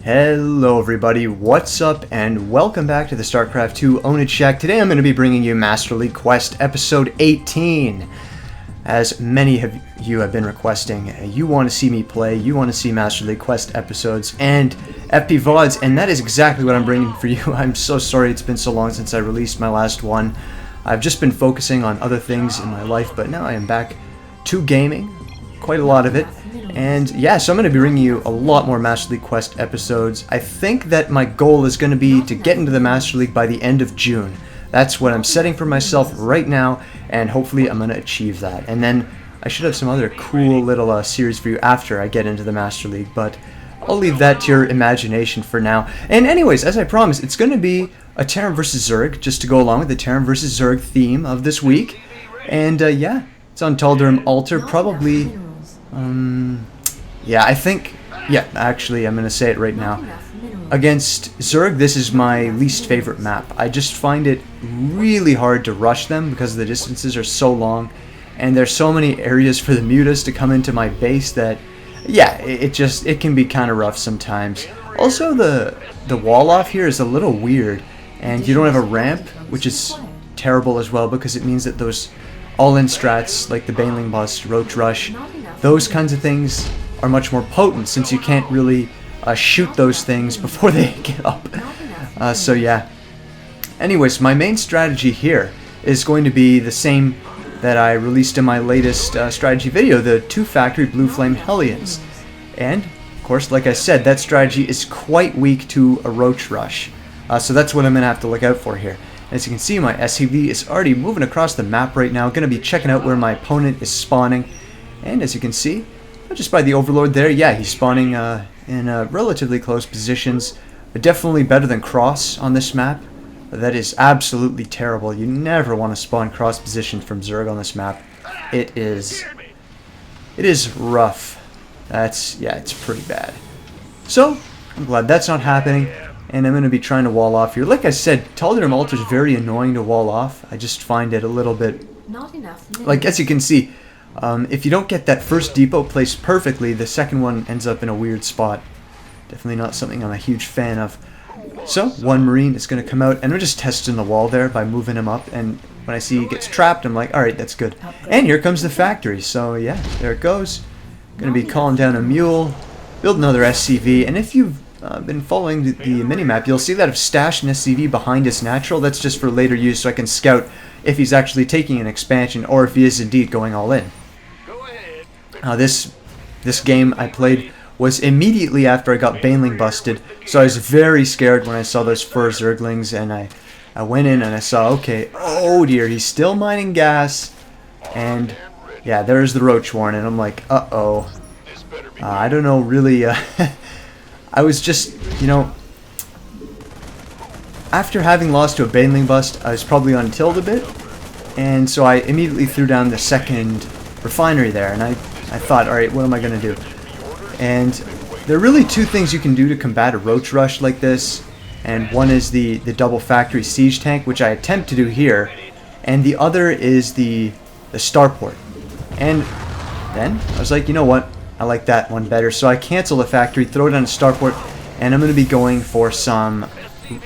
Hello everybody, what's up and welcome back to the Starcraft 2 Own It Shack. Today I'm going to be bringing you Master League Quest episode 18. As many of you have been requesting, you want to see me play, you want to see Master League Quest episodes and FPVODs, and that is exactly what I'm bringing for you. I'm so sorry it's been so long since I released my last one. I've just been focusing on other things in my life, but now I am back to gaming, quite a lot of it. And yeah, so I'm going to be bringing you a lot more Master League Quest episodes. I think that my goal is going to be to get into the Master League by the end of June. That's what I'm setting for myself right now, and hopefully I'm going to achieve that. And then I should have some other cool little series for you after I get into the Master League, but I'll leave that to your imagination for now. And anyways, as I promised, it's going to be a Tal'Darim vs. Zerg, just to go along with the Tal'Darim vs. Zerg theme of this week. And yeah, it's on Tal'Darim Altar, probably... yeah, I think, yeah, actually, I'm going to say it right now. Against Zerg, this is my least favorite map. I just find it really hard to rush them because the distances are so long, and there's so many areas for the mutas to come into my base that, yeah, it can be kind of rough sometimes. Also, the wall off here is a little weird, and you don't have a ramp, which is terrible as well because it means that those all-in strats like the Baneling Bust, Roach Rush, those kinds of things are much more potent since you can't really shoot those things before they get up. So yeah. Anyways, my main strategy here is going to be the same that I released in my latest strategy video, the 2-factory Blue Flame Hellions. And, of course, like I said, that strategy is quite weak to a Roach Rush. So that's what I'm going to have to look out for here. As you can see, my SCV is already moving across the map right now, going to be checking out where my opponent is spawning. And as you can see, just by the Overlord there, yeah, he's spawning in relatively close positions. Definitely better than Cross on this map. That is absolutely terrible. You never want to spawn cross position from Zerg on this map. It is rough. Yeah, it's pretty bad. So, I'm glad that's not happening. And I'm going to be trying to wall off here. Like I said, Tal'Darim Altar is very annoying to wall off. I just find it a little bit... Not enough. Like, as you can see, if you don't get that first depot placed perfectly, the second one ends up in a weird spot. Definitely not something I'm a huge fan of. So, one Marine is going to come out, and we're just testing the wall there by moving him up. And when I see he gets trapped, I'm like, alright, that's good. And here comes the factory. So, yeah, there it goes. Going to be calling down a mule, build another SCV, and if you've been following the minimap, you'll see that I've stashed an SCV behind his natural. That's just for later use so I can scout if he's actually taking an expansion or if he is indeed going all in. This game I played was immediately after I got Baneling busted, so I was very scared when I saw those fur Zerglings, and I went in and I saw, okay, oh dear, he's still mining gas, and yeah, there's the Roach Warren, and I'm like, uh-oh. I don't know, really, I was just, you know, after having lost to a Baneling bust, I was probably on tilt a bit, and so I immediately threw down the second refinery there, and I thought, alright, what am I going to do? And there are really two things you can do to combat a Roach Rush like this, and one is the double factory siege tank, which I attempt to do here, and the other is the starport. And then I was like, you know what? I like that one better. So I cancel the factory, throw down a starport, and I'm going to be going for some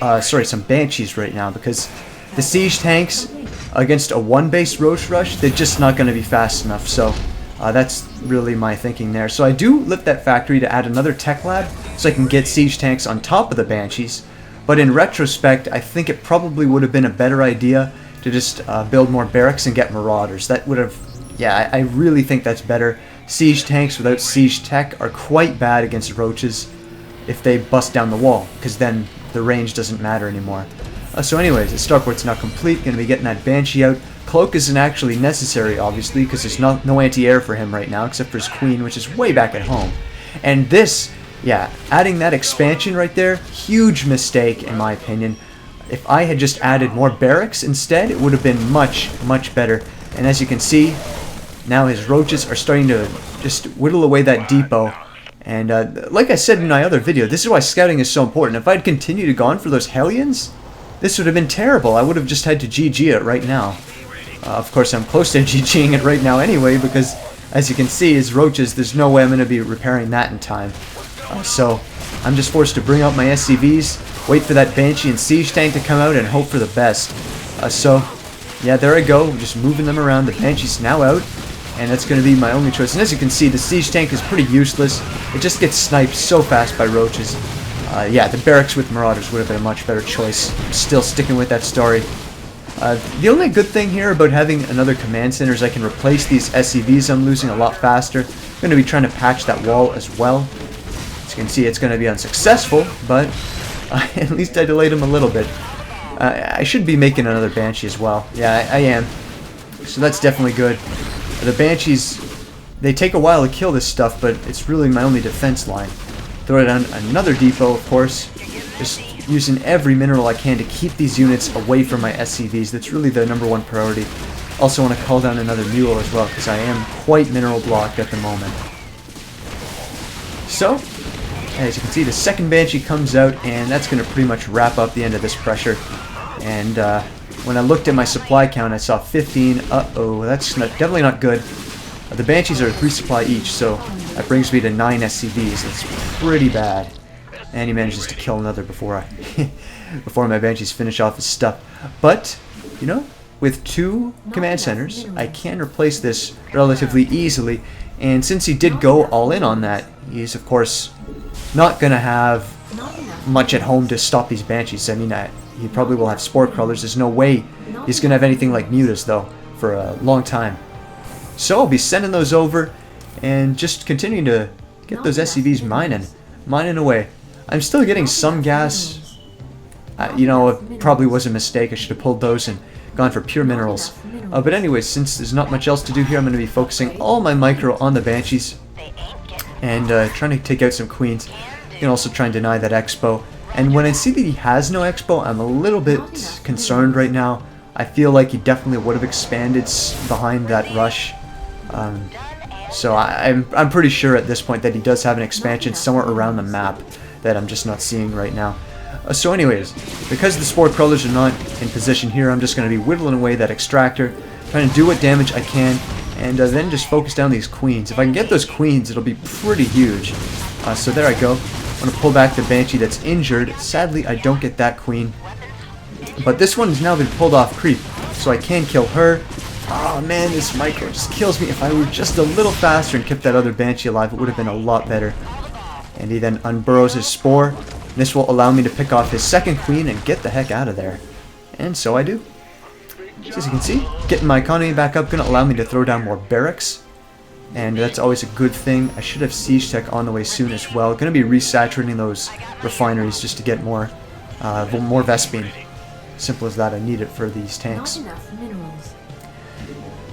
Banshees right now, because the siege tanks against a one-base Roach Rush, they're just not going to be fast enough. So that's really my thinking there. So I do lift that factory to add another tech lab so I can get siege tanks on top of the Banshees. But in retrospect, I think it probably would have been a better idea to just build more barracks and get Marauders. That would have, yeah, I really think that's better. Siege tanks without siege tech are quite bad against Roaches if they bust down the wall, because then the range doesn't matter anymore. So anyways, the starport's not complete, going to be getting that Banshee out. Cloak isn't actually necessary, obviously, because there's no anti-air for him right now, except for his Queen, which is way back at home. And this, yeah, adding that expansion right there, huge mistake in my opinion. If I had just added more barracks instead, it would have been much, much better. And as you can see, now his Roaches are starting to just whittle away that depot. And like I said in my other video, this is why scouting is so important. If I'd continued to gone for those Hellions, this would have been terrible. I would have just had to GG it right now. Of course, I'm close to GGing it right now anyway, because as you can see, his Roaches, there's no way I'm going to be repairing that in time. So I'm just forced to bring out my SCVs, wait for that Banshee and Siege Tank to come out, and hope for the best. So, yeah, there I go, just moving them around. The Banshee's now out, and that's going to be my only choice. And as you can see, the Siege Tank is pretty useless. It just gets sniped so fast by roaches. Yeah, the barracks with Marauders would have been a much better choice. Still sticking with that story. The only good thing here about having another command center is I can replace these SCVs I'm losing a lot faster. I'm going to be trying to patch that wall as well. As you can see, it's going to be unsuccessful, but at least I delayed him a little bit. I should be making another Banshee as well. Yeah, I am. So that's definitely good. The Banshees, they take a while to kill this stuff, but it's really my only defense line. Throw down another depot, of course. Just using every mineral I can to keep these units away from my SCVs. That's really the #1 priority. Also want to call down another mule as well, because I am quite mineral blocked at the moment. So, as you can see, the second Banshee comes out, and that's going to pretty much wrap up the end of this pressure. And when I looked at my supply count, I saw 15. Uh-oh, that's definitely not good. The Banshees are 3 supply each, so that brings me to 9 SCVs. That's pretty bad. And he manages to kill another before before my Banshees finish off his stuff. But, you know, with 2 command centers, I can replace this relatively easily. And since he did go all in on that, he's of course not going to have much at home to stop these Banshees. I mean, he probably will have Spore Crawlers. There's no way he's going to have anything like Mutas, though, for a long time. So I'll be sending those over and just continuing to get those SCVs mining away. I'm still getting some gas. You know, it probably was a mistake. I should have pulled those and gone for pure minerals. But anyways, since there's not much else to do here, I'm going to be focusing all my micro on the Banshees and trying to take out some queens. You can also try and deny that expo. And when I see that he has no expo, I'm a little bit concerned right now. I feel like he definitely would have expanded behind that rush. So I'm pretty sure at this point that he does have an expansion somewhere around the map that I'm just not seeing right now. So anyways, because the Spore Crawlers are not in position here, I'm just going to be whittling away that extractor, trying to do what damage I can, and then just focus down these queens. If I can get those queens, it'll be pretty huge. So there I go. I'm going to pull back the Banshee that's injured. Sadly, I don't get that queen. But this one has now been pulled off creep, so I can kill her. Oh man, this micro just kills me. If I were just a little faster and kept that other Banshee alive, it would have been a lot better. And he then unburrows his Spore. This will allow me to pick off his second queen and get the heck out of there. And so I do. So as you can see, getting my economy back up going to allow me to throw down more barracks. And that's always a good thing. I should have Siege Tech on the way soon as well. Going to be resaturating those refineries just to get more Vespene. Simple as that, I need it for these tanks.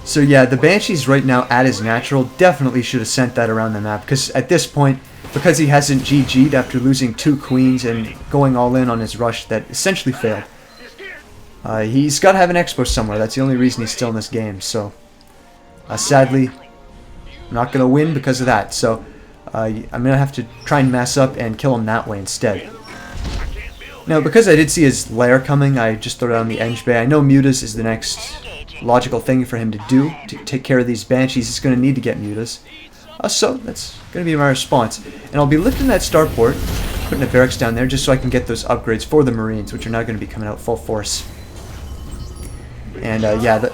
So yeah, the Banshee's right now at his natural. Definitely should have sent that around the map, because at this point, because he hasn't GG'd after losing 2 queens and going all in on his rush that essentially failed, he's got to have an expo somewhere. That's the only reason he's still in this game. So sadly, I'm not going to win because of that. So I'm going to have to try and mess up and kill him that way instead. Now, because I did see his lair coming, I just threw down the Eng Bay. I know Mutas is the next logical thing for him to do to take care of these Banshees. He's going to need to get Mutas. So that's going to be my response. And I'll be lifting that starport, putting the barracks down there just so I can get those upgrades for the Marines, which are now going to be coming out full force. And yeah,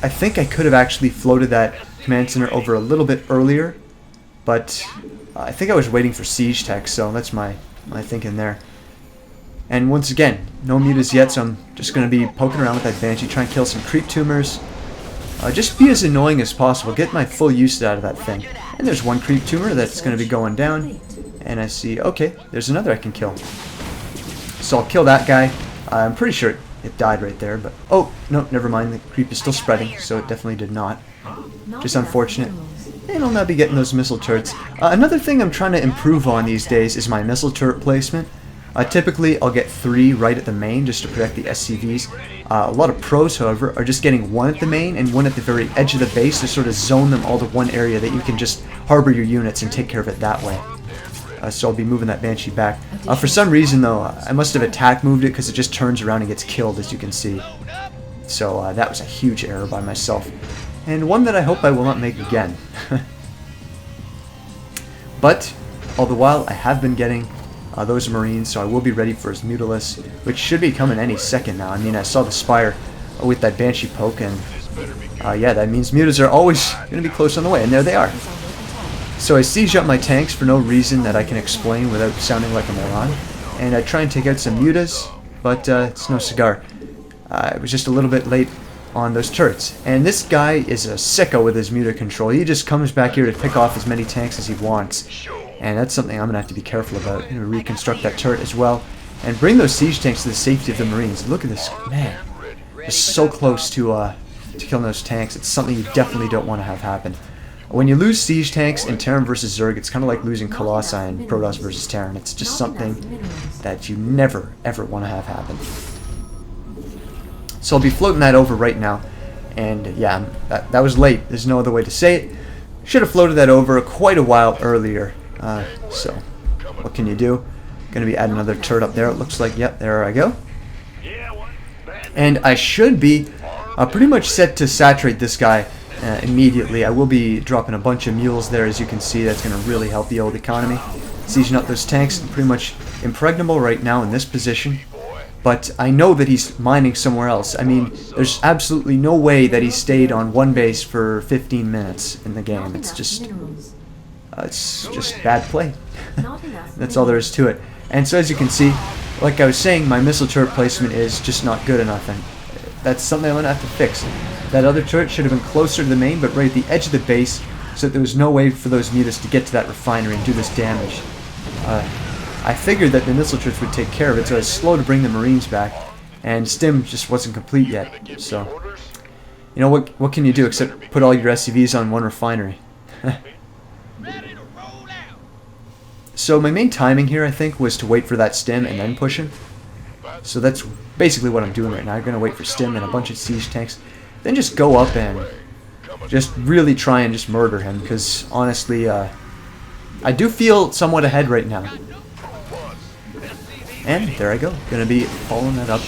I think I could have actually floated that command center over a little bit earlier, but I think I was waiting for Siege Tech, so that's my thinking there. And once again, no Mutas yet, so I'm just going to be poking around with that Banshee, trying to kill some creep tumors. Just be as annoying as possible, get my full use out of that thing. And there's one creep tumor that's going to be going down. And I see, okay, there's another I can kill. So I'll kill that guy. I'm pretty sure it died right there, but... Oh, no, never mind, the creep is still spreading, so it definitely did not. Just unfortunate. And I'll now be getting those missile turrets. Another thing I'm trying to improve on these days is my missile turret placement. Typically, I'll get 3 right at the main just to protect the SCVs. A lot of pros, however, are just getting 1 at the main and 1 at the very edge of the base to sort of zone them all to one area that you can just harbor your units and take care of it that way. So I'll be moving that Banshee back. For some reason, though, I must have attack moved it because it just turns around and gets killed, as you can see. So that was a huge error by myself. And one that I hope I will not make again. But, all the while, I have been getting those Marines, so I will be ready for his Mutalisk, which should be coming any second now. I mean, I saw the Spire with that Banshee poke, and yeah, that means Mutas are always going to be close on the way, and there they are. So I siege up my tanks for no reason that I can explain without sounding like a moron, and I try and take out some Mutas, but it's no cigar. I was just a little bit late on those turrets. And this guy is a sicko with his Muta control. He just comes back here to pick off as many tanks as he wants. And that's something I'm going to have to be careful about. I'm going to reconstruct that turret as well. And bring those siege tanks to the safety of the Marines. Look at this. Man. It's so close to killing those tanks. It's something you definitely don't want to have happen. When you lose siege tanks in Terran versus Zerg, it's kind of like losing Colossi in Protoss versus Terran. It's just something that you never, ever want to have happen. So I'll be floating that over right now. And yeah, that was late. There's no other way to say it. Should have floated that over quite a while earlier. So what can you do? Going to be adding another turret up there. It looks like, yep, there I go. And I should be pretty much set to saturate this guy immediately. I will be dropping a bunch of mules there, as you can see. That's going to really help the old economy. Sieging up those tanks. I'm pretty much impregnable right now in this position. But I know that he's mining somewhere else. I mean, there's absolutely no way that he stayed on one base for 15 minutes in the game. It's just bad play. That's all there is to it. And so as you can see, like I was saying, my missile turret placement is just not good enough, and that's something I'm going to have to fix. That other turret should have been closer to the main, but right at the edge of the base, so that there was no way for those Mutas to get to that refinery and do this damage. I figured that the missile turrets would take care of it, so I was slow to bring the Marines back, and Stim just wasn't complete yet. So, you know, what can you do except put all your SCVs on one refinery? So my main timing here, I think, was to wait for that Stim and then push him. So that's basically what I'm doing right now. I'm going to wait for Stim and a bunch of siege tanks, then just go up and just really try and just murder him, because honestly, I do feel somewhat ahead right now. And there I go. Going to be following that up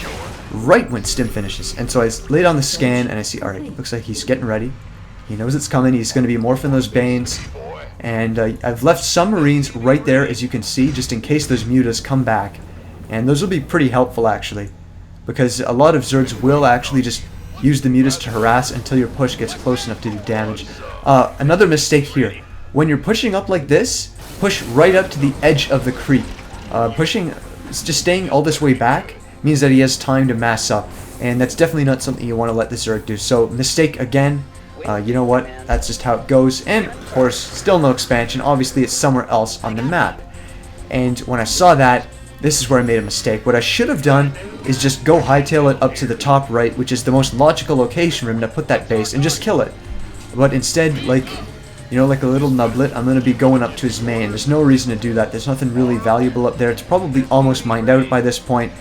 right when Stim finishes. And so I laid on the scan and I see, alright, looks like he's getting ready. He knows it's coming. He's going to be morphing those Banes. And I've left some Marines right there, as you can see, just in case those Mutas come back. And those will be pretty helpful, actually. Because a lot of Zergs will actually just use the Mutas to harass until your push gets close enough to do damage. Another mistake here. When you're pushing up like this, push right up to the edge of the creep. Just staying all this way back means that he has time to mass up, and that's definitely not something you want to let the Zerg do. So, mistake again. You know what? That's just how it goes. And, of course, still no expansion. Obviously, it's somewhere else on the map. And when I saw that, this is where I made a mistake. What I should have done is just go hightail it up to the top right, which is the most logical location for him to put that base, and just kill it. But instead, like a little nublet, I'm going to be going up to his main. There's no reason to do that. There's nothing really valuable up there. It's probably almost mined out by this point.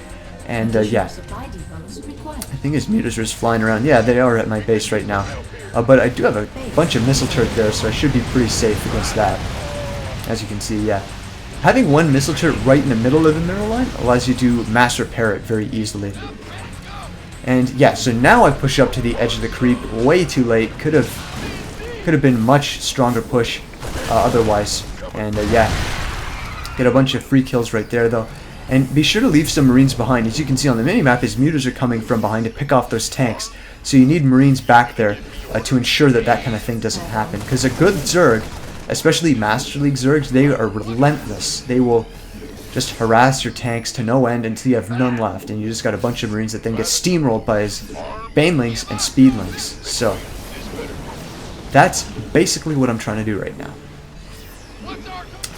And, yeah. I think his Mutas are just flying around. Yeah, they are at my base right now. But I do have a bunch of missile turret there, so I should be pretty safe against that. As you can see, yeah. Having one missile turret right in the middle of the mineral line allows you to mass repair it very easily. And, yeah, so now I push up to the edge of the creep way too late. Could have been much stronger push otherwise. And yeah, get a bunch of free kills right there though. And be sure to leave some Marines behind. As you can see on the minimap, his Mutas are coming from behind to pick off those tanks. So you need Marines back there to ensure that that kind of thing doesn't happen. Because a good Zerg, especially Master League Zergs, they are relentless. They will just harass your tanks to no end until you have none left. And you just got a bunch of Marines that then get steamrolled by his Banelings and Speedlings. So that's basically what I'm trying to do right now.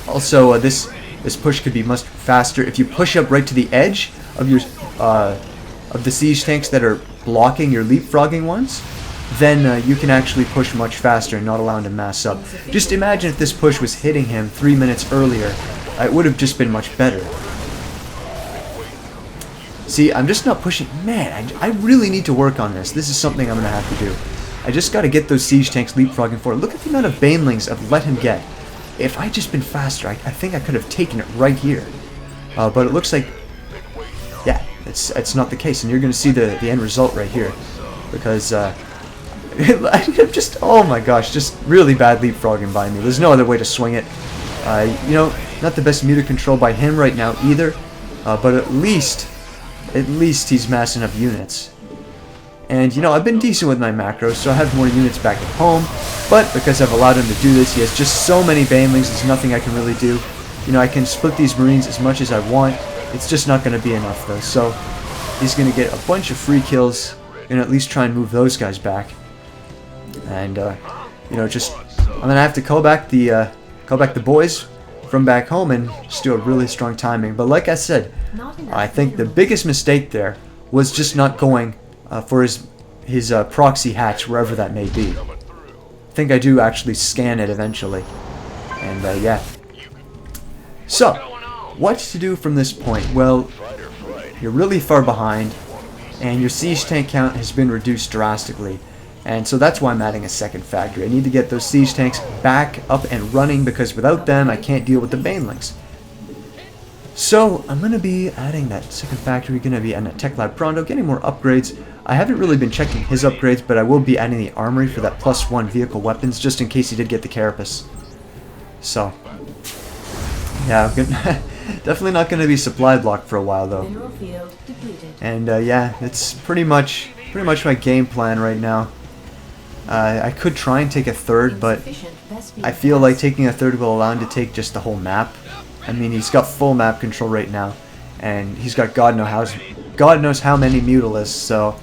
Also, this push could be much faster if you push up right to the edge of your of the siege tanks that are blocking your leapfrogging ones. Then you can actually push much faster and not allow him to mass up. Just imagine if this push was hitting him 3 minutes earlier. It would have just been much better. See, I'm just not pushing. Man, I really need to work on this. This is something I'm going to have to do. I just got to get those siege tanks leapfrogging forward. Look at the amount of Banelings I've let him get. If I'd just been faster, I think I could have taken it right here. But it looks like, yeah, it's not the case. And you're going to see the end result right here. Because, just, oh my gosh, just really bad leapfrogging by me. There's no other way to swing it. You know, Not the best meter control by him right now either, but at least he's massing up units. And, you know, I've been decent with my macros, so I have more units back at home, but because I've allowed him to do this, he has just so many banelings, there's nothing I can really do. You know, I can split these Marines as much as I want, it's just not going to be enough though, so he's going to get a bunch of free kills, and at least try and move those guys back. And, you know, just, I'm going to have to call back the boys from back home and just do a really strong timing. But like I said, I think the biggest mistake there was just not going for his proxy hatch, wherever that may be. I think I do actually scan it eventually. And yeah. So, what to do from this point? Well, you're really far behind, and your siege tank count has been reduced drastically. And so that's why I'm adding a second factory. I need to get those siege tanks back up and running, because without them I can't deal with the banelings. So I'm going to be adding that second factory, going to be in a Tech Lab Pronto, getting more upgrades. I haven't really been checking his upgrades, but I will be adding the armory for that +1 vehicle weapons, just in case he did get the carapace. So, yeah, definitely not going to be supply blocked for a while though. And yeah, it's pretty much my game plan right now. I could try and take a third, but I feel like taking a third will allow him to take just the whole map. I mean, he's got full map control right now, and he's got God knows how many Mutalisks, so,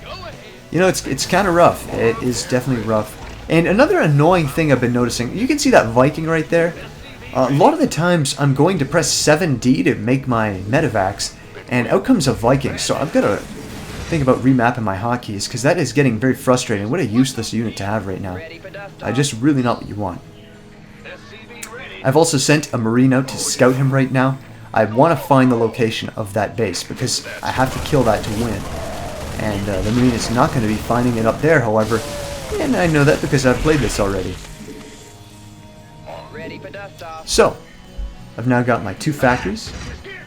you know, it's kind of rough. It is definitely rough. And another annoying thing I've been noticing, you can see that Viking right there. A lot of the times I'm going to press 7D to make my medevacs, and out comes a Viking, so I've got to think about remapping my hotkeys, because that is getting very frustrating. What a useless unit to have right now. Just really not what you want. I've also sent a Marine out to scout him right now. I want to find the location of that base, because I have to kill that to win. And the Marine is not going to be finding it up there, however, and I know that because I've played this already. So, I've now got my 2 factories.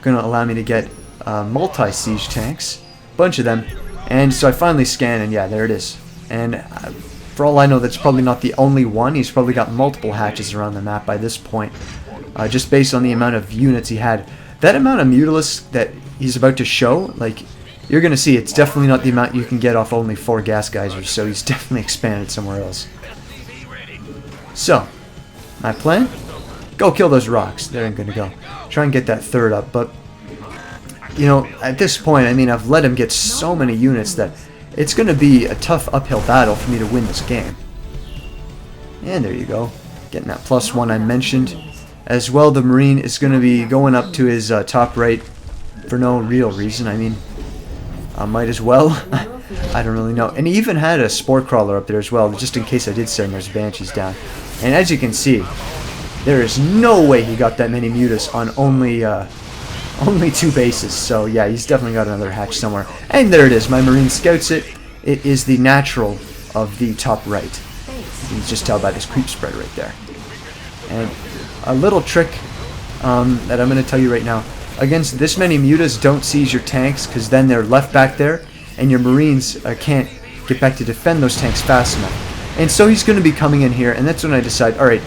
Going to allow me to get multi-siege tanks. Bunch of them, and so I finally scan, and yeah, there it is. And for all I know, that's probably not the only one. He's probably got multiple hatches around the map by this point, just based on the amount of units he had. That amount of Mutalisks that he's about to show, like, you're gonna see, it's definitely not the amount you can get off only 4 gas geysers, so he's definitely expanded somewhere else. So, my plan? Go kill those rocks. There I'm gonna go. Try and get that third up, but you know, at this point, I mean, I've let him get so many units that it's going to be a tough uphill battle for me to win this game. And there you go. Getting that +1 I mentioned. As well, the Marine is going to be going up to his top right for no real reason. I mean, I might as well. I don't really know. And he even had a Spore Crawler up there as well, just in case I did send those Banshees down. And as you can see, there is no way he got that many Mutas on only 2 bases, so yeah, he's definitely got another hatch somewhere. And there it is, my Marine scouts it. It is the natural of the top right. You can just tell by this creep spread right there. And a little trick that I'm going to tell you right now. Against this many mutas, don't seize your tanks, because then they're left back there, and your Marines can't get back to defend those tanks fast enough. And so he's going to be coming in here, and that's when I decide, alright,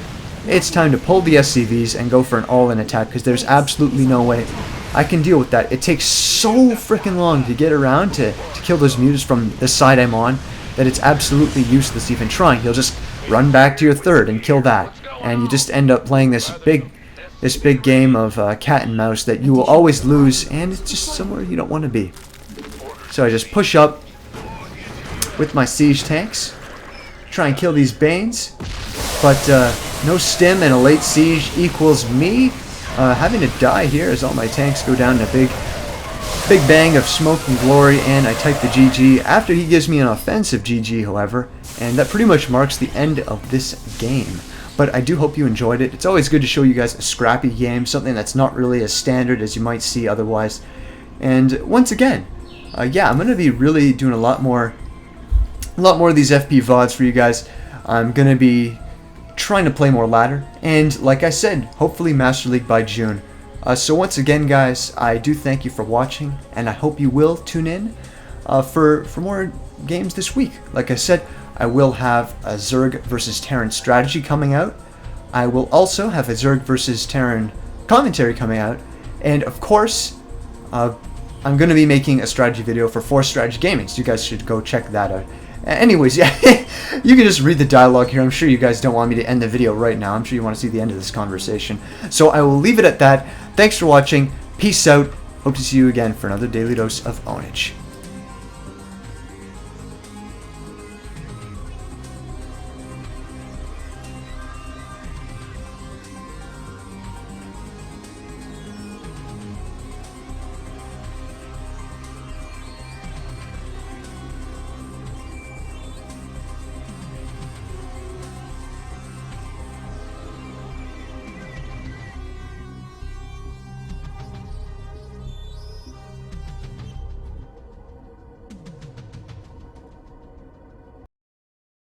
it's time to pull the SCVs and go for an all-in attack, because there's absolutely no way I can deal with that. It takes so freaking long to get around to kill those mutas from the side I'm on that it's absolutely useless even trying. He'll just run back to your third and kill that, and you just end up playing this big game of cat and mouse that you will always lose, and it's just somewhere you don't want to be. So I just push up with my siege tanks, try and kill these Banes, but no stim and a late siege equals me having to die here as all my tanks go down in a big bang of smoke and glory, and I type the GG after he gives me an offensive GG, however, and that pretty much marks the end of this game. But I do hope you enjoyed it. It's always good to show you guys a scrappy game, something that's not really as standard as you might see otherwise. And once again, yeah, I'm going to be really doing a lot more of these FPVODs for you guys. I'm going to be trying to play more ladder, and like I said, hopefully Master League by June. So once again, guys, I do thank you for watching, and I hope you will tune in for more games this week. Like I said, I will have a Zerg versus Terran strategy coming out. I will also have a Zerg versus Terran commentary coming out. And of course, I'm going to be making a strategy video for Force Strategy Gaming, so you guys should go check that out. Anyways, yeah, you can just read the dialogue here. I'm sure you guys don't want me to end the video right now. I'm sure you want to see the end of this conversation. So I will leave it at that. Thanks for watching. Peace out. Hope to see you again for another Daily Dose of Ownage.